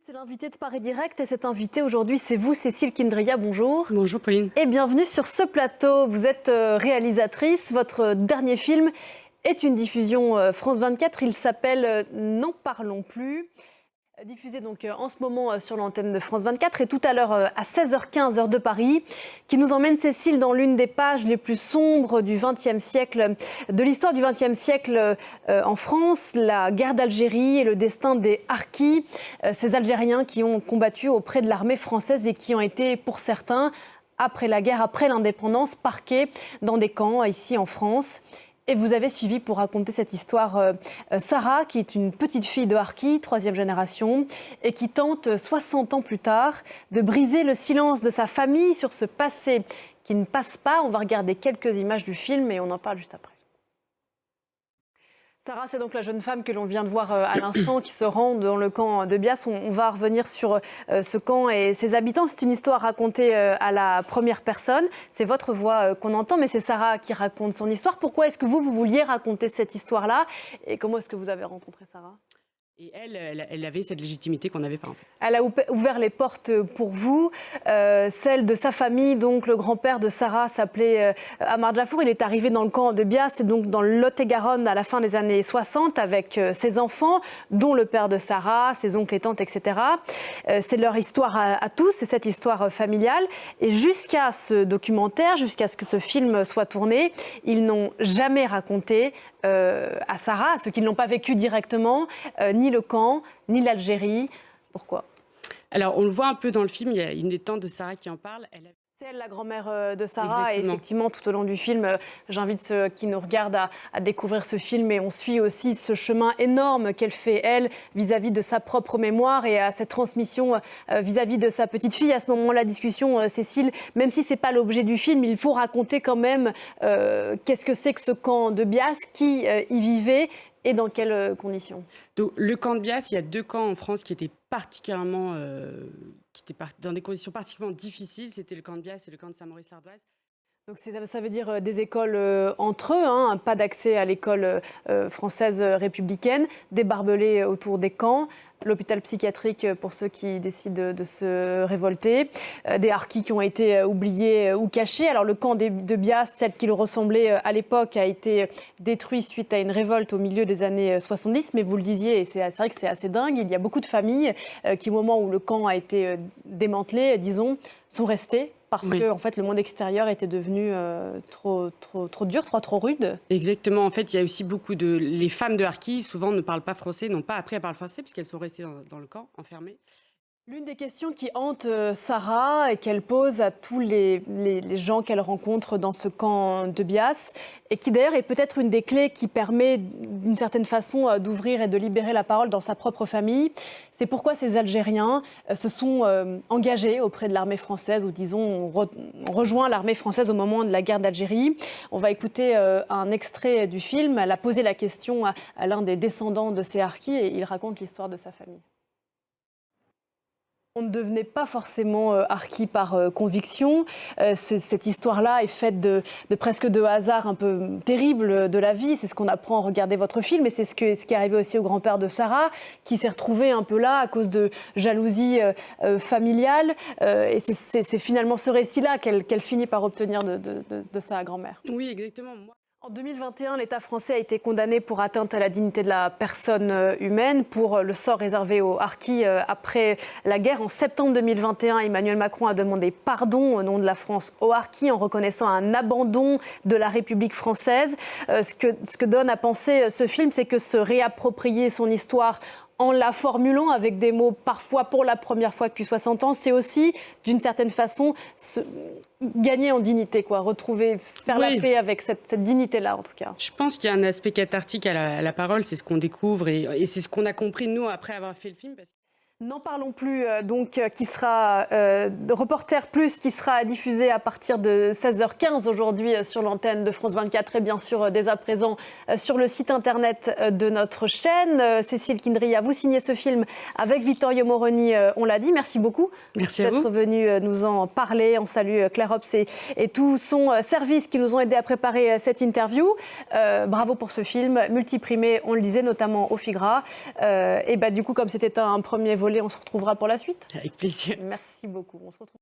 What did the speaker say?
C'est l'invité de Paris Direct et cet invité aujourd'hui, c'est vous, Cécile Kindria. Bonjour. Bonjour Pauline. Et bienvenue sur ce plateau. Vous êtes réalisatrice. Votre dernier film est une diffusion France 24. Il s'appelle N'en parlons plus. Diffusé donc en ce moment sur l'antenne de France 24 et tout à l'heure à 16h15 heure de Paris, qui nous emmène, Cécile, dans l'une des pages les plus sombres du XXe siècle, de l'histoire du XXe siècle en France, la guerre d'Algérie et le destin des harkis, ces Algériens qui ont combattu auprès de l'armée française et qui ont été, pour certains, après la guerre, après l'indépendance, parqués dans des camps ici en France. Et vous avez suivi pour raconter cette histoire Sarah, qui est une petite fille de harki, 3e génération, et qui tente 60 ans plus tard de briser le silence de sa famille sur ce passé qui ne passe pas. On va regarder quelques images du film et on en parle juste après. Sarah, c'est donc la jeune femme que l'on vient de voir à l'instant qui se rend dans le camp de Bias. On va revenir sur ce camp et ses habitants. C'est une histoire racontée à la première personne. C'est votre voix qu'on entend, mais c'est Sarah qui raconte son histoire. Pourquoi est-ce que vous vouliez raconter cette histoire-là? Et comment est-ce que vous avez rencontré Sarah? Et elle avait cette légitimité qu'on n'avait pas. Elle a ouvert les portes pour vous, celle de sa famille. Donc le grand-père de Sarah s'appelait Amar Djafour. Il est arrivé dans le camp de Bias, c'est donc dans le Lot-et-Garonne à la fin des années 60 avec ses enfants, dont le père de Sarah, ses oncles et tantes, etc. C'est leur histoire à tous, c'est cette histoire familiale. Et jusqu'à ce documentaire, jusqu'à ce que ce film soit tourné, ils n'ont jamais raconté à Sarah, à ceux qui ne l'ont pas vécu directement, ni le camp, ni l'Algérie. Pourquoi? Alors, on le voit un peu dans le film, il y a une des tantes de Sarah qui en parle. C'est elle, la grand-mère de Sarah. Exactement. Et effectivement, tout au long du film, j'invite ceux qui nous regardent à découvrir ce film. Et on suit aussi ce chemin énorme qu'elle fait, elle, vis-à-vis de sa propre mémoire et à cette transmission vis-à-vis de sa petite fille. À ce moment-là, la discussion, Cécile, même si ce n'est pas l'objet du film, il faut raconter quand même qu'est-ce que c'est que ce camp de Bias, qui y vivait et dans quelles conditions. Donc, le camp de Bias, il y a 2 camps en France qui étaient particulièrement... dans des conditions particulièrement difficiles. C'était le camp de Bias et le camp de Saint-Maurice-l'Ardoise. Donc ça veut dire des écoles entre eux, hein, pas d'accès à l'école française républicaine, des barbelés autour des camps, l'hôpital psychiatrique pour ceux qui décident de se révolter, des harkis qui ont été oubliés ou cachés. Alors le camp de Bias, tel qu'il ressemblait à l'époque, a été détruit suite à une révolte au milieu des années 70, mais vous le disiez, et c'est vrai que c'est assez dingue, il y a beaucoup de familles qui, au moment où le camp a été démantelé, disons, sont restées. Parce que en fait, le monde extérieur était devenu trop dur, trop rude. Exactement. En fait, il y a aussi beaucoup de... Les femmes de harkis, souvent, ne parlent pas français, n'ont pas appris à parler français, puisqu'elles sont restées dans le camp, enfermées. L'une des questions qui hante Sarah et qu'elle pose à tous les gens qu'elle rencontre dans ce camp de Bias, et qui d'ailleurs est peut-être une des clés qui permet d'une certaine façon d'ouvrir et de libérer la parole dans sa propre famille, c'est pourquoi ces Algériens se sont engagés auprès de l'armée française, ou disons ont rejoint l'armée française au moment de la guerre d'Algérie. On va écouter un extrait du film. Elle a posé la question à l'un des descendants de ces harkis et il raconte l'histoire de sa famille. On ne devenait pas forcément harki par conviction. Cette histoire-là est faite de presque de hasards un peu terribles de la vie. C'est ce qu'on apprend en regardant votre film. Et c'est ce qui est arrivé aussi au grand-père de Sarah, qui s'est retrouvé un peu là à cause de jalousie familiale. Et c'est finalement ce récit-là qu'elle finit par obtenir de sa grand-mère. Oui, exactement. En 2021, l'État français a été condamné pour atteinte à la dignité de la personne humaine, pour le sort réservé aux harkis après la guerre. En septembre 2021, Emmanuel Macron a demandé pardon au nom de la France aux harkis en reconnaissant un abandon de la République française. Ce que donne à penser ce film, c'est que se réapproprier son histoire en la formulant avec des mots parfois pour la première fois depuis 60 ans, c'est aussi, d'une certaine façon, gagner en dignité, quoi, faire la paix avec cette dignité-là, en tout cas. Je pense qu'il y a un aspect cathartique à la parole, c'est ce qu'on découvre et c'est ce qu'on a compris, nous, après avoir fait le film. N'en parlons plus, donc, qui sera Reporter Plus, qui sera diffusé à partir de 16h15 aujourd'hui sur l'antenne de France 24 et bien sûr dès à présent sur le site internet de notre chaîne. Cécile Kindria, vous signez ce film avec Vittorio Moroni, on l'a dit. Merci beaucoup d'être venu nous en parler. On salue Claire Hobbs et tout son service qui nous ont aidés à préparer cette interview. Bravo pour ce film, multiprimé, on le disait, notamment au FIGRA. Et du coup, comme c'était un premier volet, volée. On se retrouvera pour la suite. Avec plaisir. Merci beaucoup. On se retrouve.